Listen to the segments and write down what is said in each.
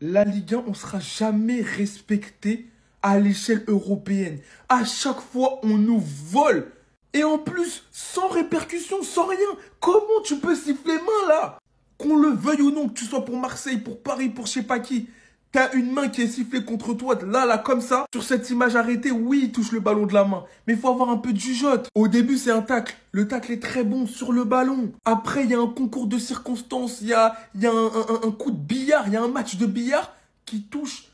La Ligue 1, on ne sera jamais respecté à l'échelle européenne. À chaque fois, on nous vole. Et en plus, sans répercussion, sans rien. Comment tu peux siffler main là? Qu'on le veuille ou non, que tu sois pour Marseille, pour Paris, pour je sais pas qui. T'as une main qui est sifflée contre toi, là, comme ça. Sur cette image arrêtée, oui, il touche le ballon de la main. Mais il faut avoir un peu de jugeote. Au début, c'est un tacle. Le tacle est très bon sur le ballon. Après, il y a un concours de circonstances. Il y a un coup de billard. Il y a un match de billard qui touche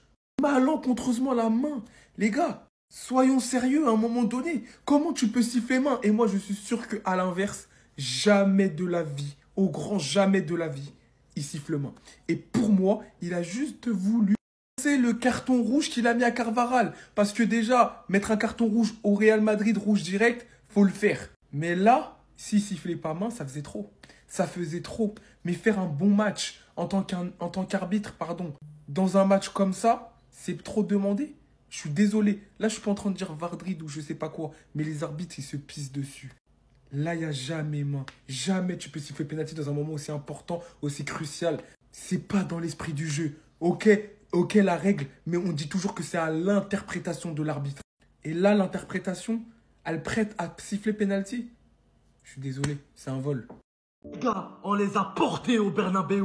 malencontreusement la main. Les gars, soyons sérieux à un moment donné. Comment tu peux siffler main? Et moi, je suis sûr qu'à l'inverse, jamais de la vie, au grand jamais de la vie, il siffle main. Et pour moi, il a juste voulu passer le carton rouge qu'il a mis à Carvajal. Parce que déjà, mettre un carton rouge au Real Madrid, rouge direct, faut le faire. Mais là, s'il sifflait pas main, ça faisait trop. Ça faisait trop. Mais faire un bon match en tant qu'arbitre, pardon, dans un match comme ça, c'est trop demandé. Je suis désolé. Là, je suis pas en train de dire Vardrid ou je sais pas quoi. Mais les arbitres, ils se pissent dessus. Là, il n'y a jamais main. Jamais tu peux siffler pénalty dans un moment aussi important, aussi crucial. C'est pas dans l'esprit du jeu. Ok, la règle, mais on dit toujours que c'est à l'interprétation de l'arbitre. Et là, l'interprétation, elle prête à siffler pénalty. Je suis désolé, c'est un vol. Les gars, on les a portés au Bernabeu.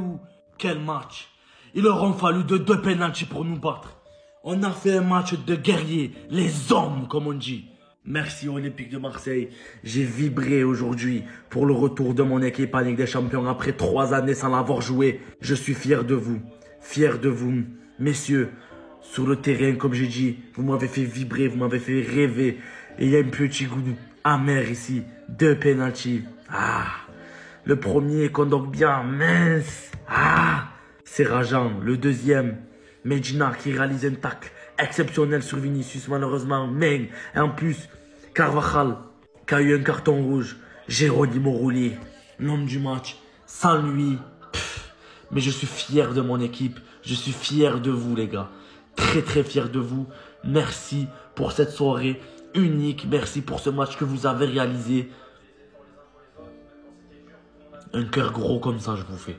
Quel match! Il leur a fallu deux pénaltys pour nous battre. On a fait un match de guerriers, les hommes, comme on dit. Merci Olympique de Marseille. J'ai vibré aujourd'hui pour le retour de mon équipe en Ligue des Champions après 3 années sans l'avoir joué. Je suis fier de vous. Fier de vous, messieurs. Sur le terrain, comme j'ai dit, vous m'avez fait vibrer, vous m'avez fait rêver. Et il y a un petit goût amer ici. 2 pénaltys. Ah, le premier conduit bien, mince. Ah, c'est rageant. Le deuxième, Medina qui réalise un tacle exceptionnel sur Vinicius, malheureusement. Mais en plus, Carvajal qui a eu un carton rouge. Geronimo Rulli, l'homme du match. Sans lui, mais je suis fier de mon équipe. Je suis fier de vous, les gars. Très, très fier de vous. Merci pour cette soirée unique. Merci pour ce match que vous avez réalisé. Un cœur gros comme ça, je vous fais.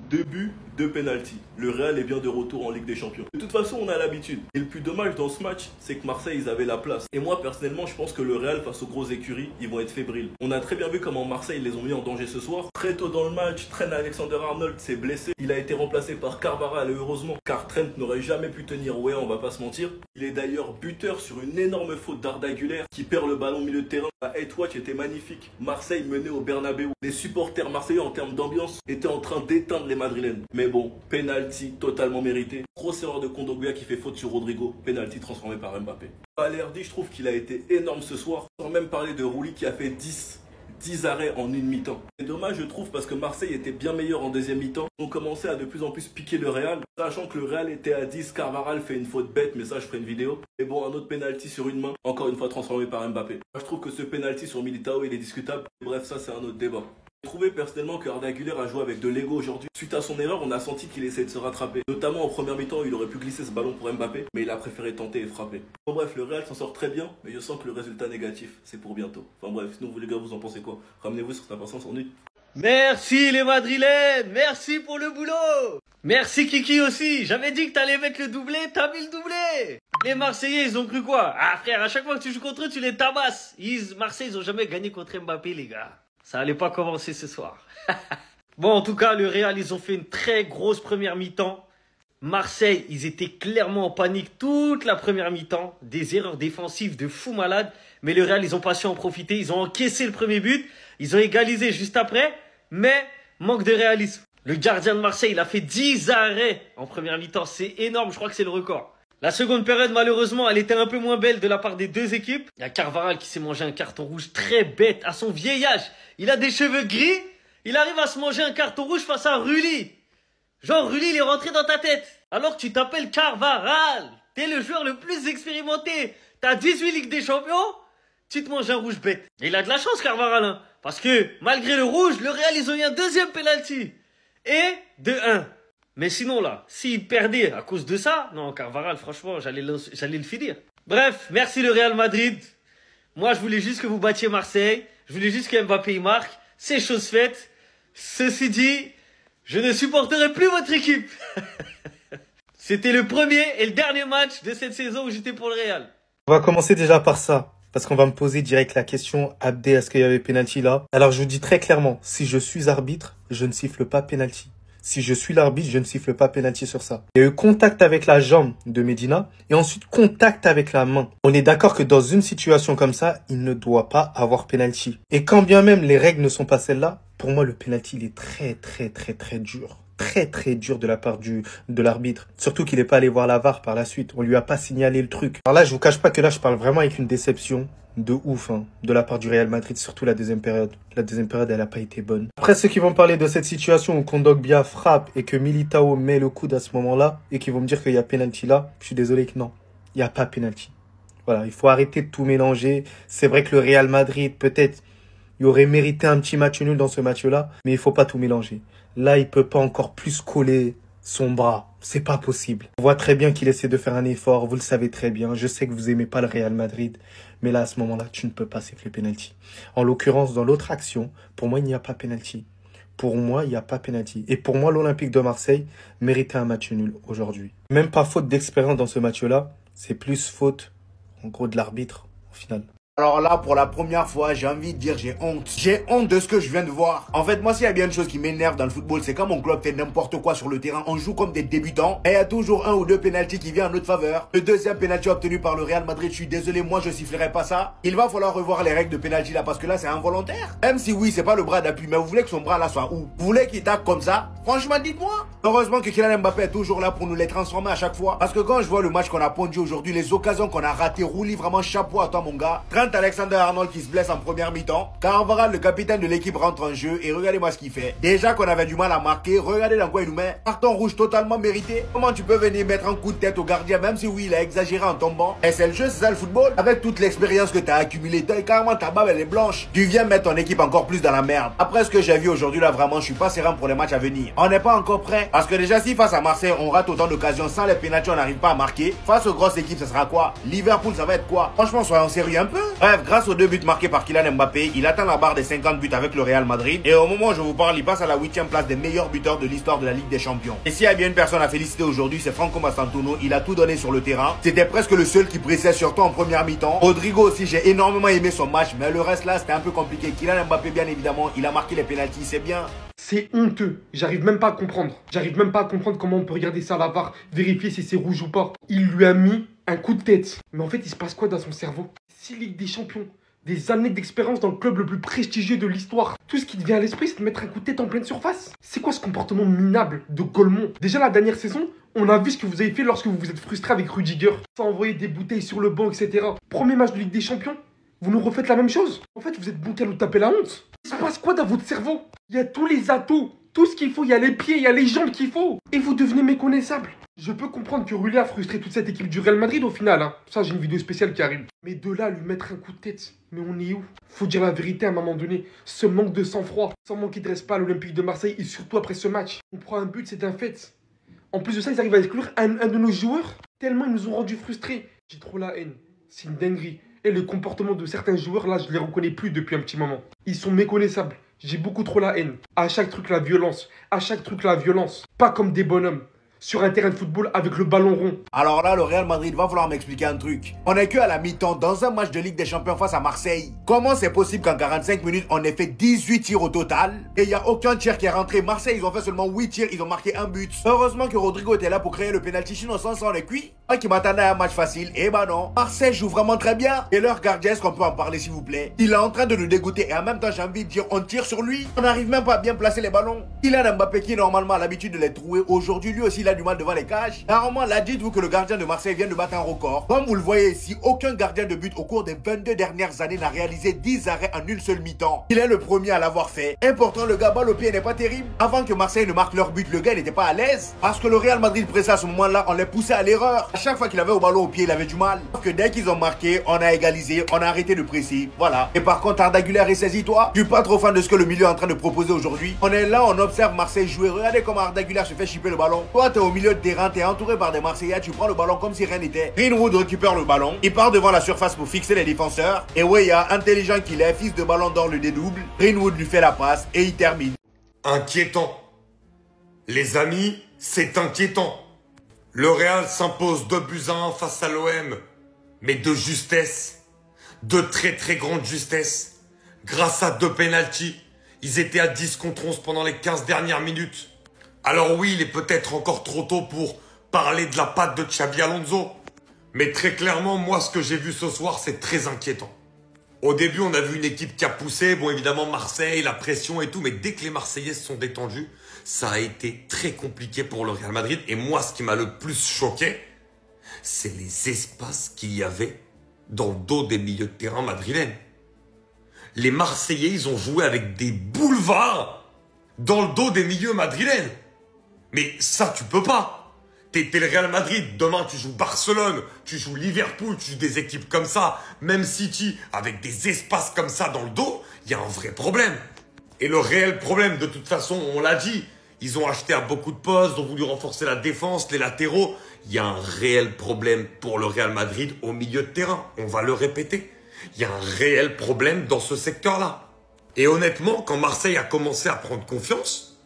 2 buts, 2 pénaltys. Le Real est bien de retour en Ligue des Champions. De toute façon, on a l'habitude. Et le plus dommage dans ce match, c'est que Marseille, ils avaient la place. Et moi, personnellement, je pense que le Real, face aux grosses écuries, ils vont être fébriles. On a très bien vu comment Marseille les ont mis en danger ce soir. Très tôt dans le match, Trent Alexander-Arnold s'est blessé. Il a été remplacé par Carvajal, heureusement, car Trent n'aurait jamais pu tenir. Ouais, on va pas se mentir. Il est d'ailleurs buteur sur une énorme faute d'Arda Güler qui perd le ballon au milieu de terrain. La head watch était magnifique. Marseille menait au Bernabeu. Les supporters marseillais, en termes d'ambiance, étaient en train d'éteindre les Madrilènes. Mais bon, penalty totalement mérité. Grosse erreur de Kondogbia qui fait faute sur Rodrigo. Penalty transformé par Mbappé. Balerdi, je trouve qu'il a été énorme ce soir. Sans même parler de Rulli qui a fait 10 arrêts en une mi-temps. C'est dommage, je trouve, parce que Marseille était bien meilleur en deuxième mi-temps. On commençait à de plus en plus piquer le Real. Sachant que le Real était à 10, Carvajal fait une faute bête, mais ça, je ferai une vidéo. Et bon, un autre penalty sur une main, encore une fois transformé par Mbappé. Moi, je trouve que ce penalty sur Militao, il est discutable. Bref, ça, c'est un autre débat. J'ai trouvé personnellement que Arda Güler a joué avec de l'ego aujourd'hui. Suite à son erreur, on a senti qu'il essayait de se rattraper. Notamment en première mi-temps, il aurait pu glisser ce ballon pour Mbappé, mais il a préféré tenter et frapper. Bon bref, le Real s'en sort très bien, mais je sens que le résultat négatif, c'est pour bientôt. Enfin bref, sinon vous les gars, vous en pensez quoi? Ramenez-vous sur cette impatience en nuit. Merci les Madrilènes, merci pour le boulot. Merci Kiki aussi, j'avais dit que t'allais mettre le doublé, t'as mis le doublé. Les Marseillais, ils ont cru quoi? Ah frère, à chaque fois que tu joues contre eux, tu les tabasses. Marseille, ils ont jamais gagné contre Mbappé, les gars. Ça allait pas commencer ce soir. Bon, en tout cas, le Real, ils ont fait une très grosse première mi-temps. Marseille, ils étaient clairement en panique toute la première mi-temps. Des erreurs défensives de fou malade. Mais le Real, ils ont pas su en profiter. Ils ont encaissé le premier but. Ils ont égalisé juste après. Mais manque de réalisme. Le gardien de Marseille, il a fait 10 arrêts en première mi-temps. C'est énorme, je crois que c'est le record. La seconde période, malheureusement, elle était un peu moins belle de la part des deux équipes. Il y a Carvajal qui s'est mangé un carton rouge très bête à son vieil âge. Il a des cheveux gris. Il arrive à se manger un carton rouge face à Rulli. Genre, Rulli, il est rentré dans ta tête. Alors que tu t'appelles Carvajal. T'es le joueur le plus expérimenté. T'as 18 Ligues des Champions. Tu te manges un rouge bête. Et il a de la chance, Carvajal. Hein, parce que, malgré le rouge, le Real, ils ont eu un deuxième penalty. Et 2-1. Mais sinon là, s'il perdait à cause de ça, non, Carvajal, franchement, j'allais le finir. Bref, merci le Real Madrid. Moi, je voulais juste que vous battiez Marseille. Je voulais juste que Mbappé marque. C'est chose faite. Ceci dit, je ne supporterai plus votre équipe. C'était le premier et le dernier match de cette saison où j'étais pour le Real. On va commencer déjà par ça, parce qu'on va me poser direct la question, Abdé, est-ce qu'il y avait pénalty là? Alors je vous dis très clairement, si je suis arbitre, je ne siffle pas pénalty. Si je suis l'arbitre, je ne siffle pas pénalty sur ça. Il y a eu contact avec la jambe de Medina et ensuite contact avec la main. On est d'accord que dans une situation comme ça, il ne doit pas avoir pénalty. Et quand bien même les règles ne sont pas celles-là, pour moi le pénalty il est très dur. Très dur de la part de l'arbitre. Surtout qu'il n'est pas allé voir la VAR par la suite. On lui a pas signalé le truc. Alors là, je vous cache pas que là, je parle vraiment avec une déception de ouf de la part du Real Madrid, surtout la deuxième période. La deuxième période, elle a pas été bonne. Après, ceux qui vont parler de cette situation où Kondogbia frappe et que Militao met le coude à ce moment-là et qui vont me dire qu'il y a pénalty là, je suis désolé que non. Il n'y a pas pénalty. Voilà, il faut arrêter de tout mélanger. C'est vrai que le Real Madrid, peut-être, il aurait mérité un petit match nul dans ce match-là, mais il faut pas tout mélanger. Là, il peut pas encore plus coller son bras. C'est pas possible. On voit très bien qu'il essaie de faire un effort. Vous le savez très bien. Je sais que vous aimez pas le Real Madrid. Mais là, à ce moment-là, tu ne peux pas siffler penalty. En l'occurrence, dans l'autre action, pour moi, il n'y a pas penalty. Pour moi, il n'y a pas penalty. Et pour moi, l'Olympique de Marseille méritait un match nul aujourd'hui. Même pas faute d'expérience dans ce match-là. C'est plus faute, en gros, de l'arbitre, au final. Alors là, pour la première fois, j'ai envie de dire j'ai honte. J'ai honte de ce que je viens de voir. En fait, moi, s'il y a bien une chose qui m'énerve dans le football, c'est quand mon club fait n'importe quoi sur le terrain. On joue comme des débutants et il y a toujours un ou deux pénaltys qui viennent en notre faveur. Le deuxième pénalty obtenu par le Real Madrid, je suis désolé, moi, je sifflerai pas ça. Il va falloir revoir les règles de pénalty là parce que là, c'est involontaire. Même si oui, c'est pas le bras d'appui, mais vous voulez que son bras là soit où? Vous voulez qu'il tape comme ça? Franchement, dites-moi. Heureusement que Kylian Mbappé est toujours là pour nous les transformer à chaque fois. Parce que quand je vois le match qu'on a pondu aujourd'hui, les occasions qu'on a ratées, Rouli, vraiment chapeau à toi, mon gars. Trent Alexander-Arnold qui se blesse en première mi-temps. Carvajal, le capitaine de l'équipe, rentre en jeu et regardez-moi ce qu'il fait. Déjà qu'on avait du mal à marquer, regardez dans quoi il nous met. Carton rouge totalement mérité. Comment tu peux venir mettre un coup de tête au gardien, même si oui, il a exagéré en tombant. Et c'est le jeu, c'est ça le football. Avec toute l'expérience que tu as accumulée, carrément ta barbe elle est blanche. Tu viens mettre ton équipe encore plus dans la merde. Après ce que j'ai vu aujourd'hui là, vraiment, je suis pas serein pour les matchs à venir. On n'est pas encore prêt. Parce que déjà, si face à Marseille, on rate autant d'occasions sans les pénaltys, on n'arrive pas à marquer. Face aux grosses équipes, ça sera quoi? Liverpool, ça va être quoi? Franchement, soyons sérieux un peu. Bref, grâce aux 2 buts marqués par Kylian Mbappé, il atteint la barre des 50 buts avec le Real Madrid. Et au moment où je vous parle, il passe à la 8e place des meilleurs buteurs de l'histoire de la Ligue des Champions. Et s'il y a bien une personne à féliciter aujourd'hui, c'est Franco Mastantuono. Il a tout donné sur le terrain. C'était presque le seul qui pressait surtout en première mi-temps. Rodrigo aussi, j'ai énormément aimé son match, mais le reste là, c'était un peu compliqué. Kylian Mbappé, bien évidemment, il a marqué les pénaltys, c'est bien. C'est honteux. J'arrive même pas à comprendre. J'arrive même pas à comprendre comment on peut regarder ça à la VAR, vérifier si c'est rouge ou pas. Il lui a mis un coup de tête. Mais en fait, il se passe quoi dans son cerveau? 6 Ligues des Champions. Des années d'expérience dans le club le plus prestigieux de l'histoire. Tout ce qui te vient à l'esprit, c'est de mettre un coup de tête en pleine surface. C'est quoi ce comportement minable de Golemont? Déjà la dernière saison, on a vu ce que vous avez fait lorsque vous vous êtes frustré avec Rudiger. Sans envoyer des bouteilles sur le banc, etc. Premier match de Ligue des Champions, vous nous refaites la même chose. En fait, vous êtes bon qu'à nous taper la honte. Il se passe quoi dans votre cerveau? Il y a tous les atouts, tout ce qu'il faut, il y a les pieds, il y a les jambes qu'il faut. Et vous devenez méconnaissable. Je peux comprendre que Rulli a frustré toute cette équipe du Real Madrid au final. Ça, j'ai une vidéo spéciale qui arrive. Mais de là, lui mettre un coup de tête, mais on est où? Faut dire la vérité à un moment donné. Ce manque de sang-froid, sans manquer de respect à l'Olympique de Marseille et surtout après ce match. On prend un but, c'est un fait. En plus de ça, ils arrivent à exclure un de nos joueurs. Tellement ils nous ont rendus frustrés. J'ai trop la haine. C'est une dinguerie. Et le comportement de certains joueurs, là, je les reconnais plus depuis un petit moment. Ils sont méconnaissables. J'ai beaucoup trop la haine. À chaque truc, la violence. À chaque truc, la violence. Pas comme des bonhommes. Sur un terrain de football avec le ballon rond. Alors là, le Real Madrid va falloir m'expliquer un truc. On est que à la mi-temps dans un match de Ligue des Champions face à Marseille. Comment c'est possible qu'en 45 minutes, on ait fait 18 tirs au total et il n'y a aucun tir qui est rentré? Marseille, ils ont fait seulement 8 tirs, ils ont marqué un but. Heureusement que Rodrigo était là pour créer le penalty, sinon sans ça on est cuit. Moi qui m'attendais à un match facile, eh ben non. Marseille joue vraiment très bien. Et leur gardien, est-ce qu'on peut en parler s'il vous plaît? Il est en train de nous dégoûter et en même temps j'ai envie de dire on tire sur lui. On n'arrive même pas à bien placer les ballons. Kylian Mbappé qui normalement a l'habitude de les trouver, aujourd'hui lui aussi il a du mal devant les cages. Normalement, là, dites-vous que le gardien de Marseille vient de battre un record. Comme vous le voyez ici, aucun gardien de but au cours des 22 dernières années n'a réalisé 10 arrêts en une seule mi-temps. Il est le premier à l'avoir fait. Et pourtant, le gars balle au pied n'est pas terrible. Avant que Marseille ne marque leur but, le gars n'était pas à l'aise. Parce que le Real Madrid pressait à ce moment-là, on les poussait à l'erreur. À chaque fois qu'il avait au ballon au pied, il avait du mal. Sauf que dès qu'ils ont marqué, on a égalisé, on a arrêté de presser. Voilà. Et par contre, Arda Güler, ressaisis-toi. Je suis pas trop fan de ce que le milieu est en train de proposer aujourd'hui. On est là, on observe Marseille jouer. Regardez comment Arda Güler se fait chipper le ballon. Toi, t'es au milieu de terrain, t'es entouré par des Marseillais, tu prends le ballon comme si rien n'était. Greenwood récupère le ballon, il part devant la surface pour fixer les défenseurs. Et Weah, intelligent qu'il est, fils de ballon d'or le dédouble. Greenwood lui fait la passe et il termine. Inquiétant. Les amis, c'est inquiétant. Le Real s'impose 2-1 face à l'OM, mais de justesse, de très très grande justesse. Grâce à 2 pénaltys, ils étaient à 10 contre 11 pendant les 15 dernières minutes. Alors oui, il est peut-être encore trop tôt pour parler de la patte de Xabi Alonso. Mais très clairement, moi, ce que j'ai vu ce soir, c'est très inquiétant. Au début, on a vu une équipe qui a poussé. Bon, évidemment, Marseille, la pression et tout. Mais dès que les Marseillais se sont détendus, ça a été très compliqué pour le Real Madrid. Et moi, ce qui m'a le plus choqué, c'est les espaces qu'il y avait dans le dos des milieux de terrain madrilènes. Les Marseillais, ils ont joué avec des boulevards dans le dos des milieux madrilènes. Mais ça, tu peux pas. T'es le Real Madrid, demain tu joues Barcelone, tu joues Liverpool, tu joues des équipes comme ça, même City, avec des espaces comme ça dans le dos, il y a un vrai problème. Et le réel problème, de toute façon, on l'a dit, ils ont acheté à beaucoup de postes, ont voulu renforcer la défense, les latéraux. Il y a un réel problème pour le Real Madrid au milieu de terrain, on va le répéter. Il y a un réel problème dans ce secteur-là. Et honnêtement, quand Marseille a commencé à prendre confiance,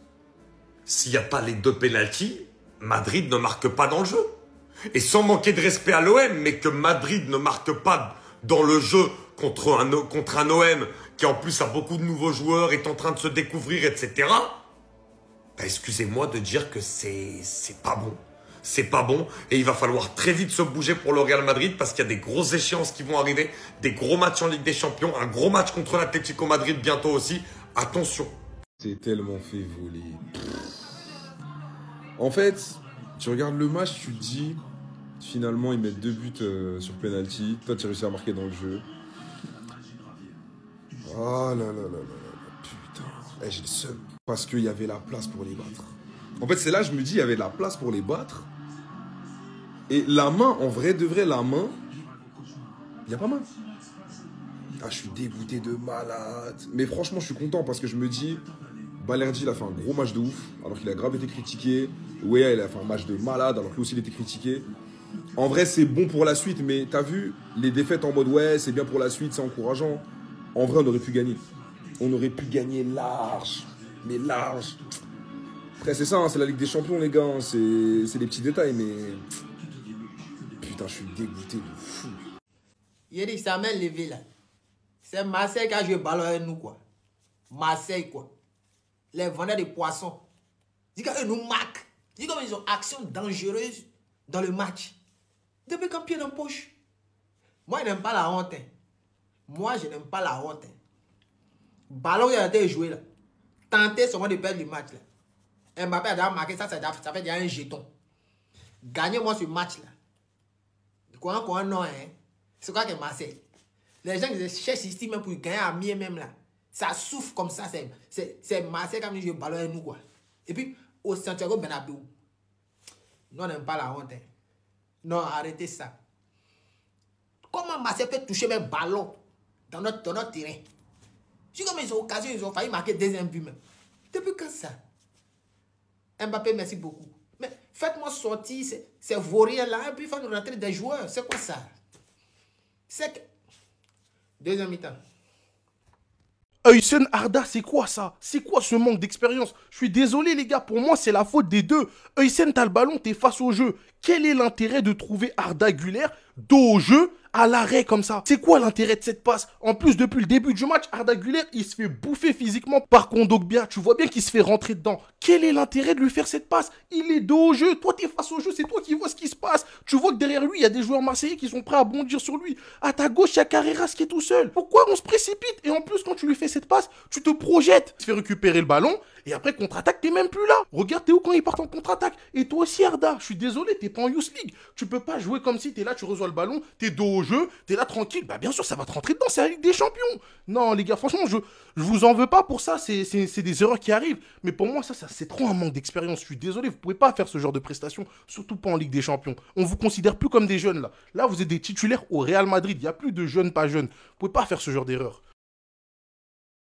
s'il n'y a pas les 2 pénaltys, Madrid ne marque pas dans le jeu. Et sans manquer de respect à l'OM, mais que Madrid ne marque pas dans le jeu contre un OM qui en plus a beaucoup de nouveaux joueurs, est en train de se découvrir, etc. Bah, excusez-moi de dire que c'est pas bon. C'est pas bon et il va falloir très vite se bouger pour le Real Madrid parce qu'il y a des grosses échéances qui vont arriver, des gros matchs en Ligue des Champions, un gros match contre l'Atlético Madrid bientôt aussi. Attention. C'est tellement fait voler. En fait, tu regardes le match, tu te dis, finalement, ils mettent 2 buts sur penalty. Toi, tu as réussi à marquer dans le jeu. Oh là là là là là, putain. Eh, j'ai le seum. Parce qu'il y avait la place pour les battre. En fait, c'est là que je me dis, il y avait de la place pour les battre. Et la main, en vrai de vrai, la main, il n'y a pas main. Ah, je suis dégoûté de malade. Mais franchement, je suis content parce que je me dis, Balerdi, il a fait un gros match de ouf, alors qu'il a grave été critiqué. Weah, il a fait un match de malade, alors que lui aussi, il était critiqué. En vrai, c'est bon pour la suite, mais t'as vu, les défaites en mode, ouais, c'est bien pour la suite, c'est encourageant. En vrai, on aurait pu gagner. On aurait pu gagner large. Mais large. Après, c'est ça, hein, c'est la Ligue des Champions, les gars. Hein, c'est les petits détails, mais... Putain, je suis dégoûté de fou. Il dit, ça m'a levé là. C'est Marseille qui a joué ballon avec nous, quoi. Marseille, quoi. Les vendeurs de poissons. Dis qu'eux nous marquent. Dis comme ils ont action dangereuse dans le match. Depuis quand pied dans la poche. Moi, je n'aime pas la honte. Hein. Moi, je n'aime pas la honte. Hein. Ballon, il a été joué là. Tenter seulement de perdre le match là. Mbappé a déjà marqué ça, ça fait déjà un jeton. Gagnez-moi ce match là. Quoi non, hein? C'est quoi que Marseille? Les gens qui cherchent ici même pour gagner à mieux même là. Ça souffle comme ça. C'est Marseille qui a mis le ballon avec nous quoi. Et puis, au Santiago Bernabéu. Nous, on n'aime pas la honte. Hein. Non, arrêtez ça. Comment Marseille peut toucher mes ballons dans notre terrain? Si comme ils ont occasion, ils ont failli marquer 2e but même. Depuis quand ça? Mbappé, merci beaucoup. Mais faites-moi sortir ces vauriens là et puis faites-nous rentrer des joueurs. C'est quoi ça? C'est que... 2e mi-temps. Hüseyin Arda, c'est quoi ça? C'est quoi ce manque d'expérience? Je suis désolé les gars, pour moi c'est la faute des deux. Hüseyin, t'as le ballon, t'es face au jeu. Quel est l'intérêt de trouver Arda Güler dos au jeu à l'arrêt comme ça? C'est quoi l'intérêt de cette passe? En plus, depuis le début du match, Arda Güler, il se fait bouffer physiquement par Kondogbia. Tu vois bien qu'il se fait rentrer dedans. Quel est l'intérêt de lui faire cette passe? Il est dos au jeu. Toi, t'es face au jeu. C'est toi qui vois ce qui se passe. Tu vois que derrière lui, il y a des joueurs marseillais qui sont prêts à bondir sur lui. À ta gauche, il y a Carreras qui est tout seul. Pourquoi on se précipite? Et en plus, quand tu lui fais cette passe, tu te projettes. Tu fais récupérer le ballon. Et après, contre-attaque, t'es même plus là. Regarde Théo quand il part en contre-attaque. Et toi aussi, Arda, je suis désolé, t'es pas en Youth League. Tu peux pas jouer comme si t'es là, tu reçois le ballon, t'es dos au jeu, t'es là tranquille. Bah bien sûr, ça va te rentrer dedans, c'est la Ligue des Champions. Non, les gars, franchement, je vous en veux pas pour ça, c'est des erreurs qui arrivent. Mais pour moi, ça c'est trop un manque d'expérience. Je suis désolé, vous pouvez pas faire ce genre de prestations, surtout pas en Ligue des Champions. On vous considère plus comme des jeunes là. Là, vous êtes des titulaires au Real Madrid. Il y a plus de jeunes, pas jeunes. Vous pouvez pas faire ce genre d'erreur.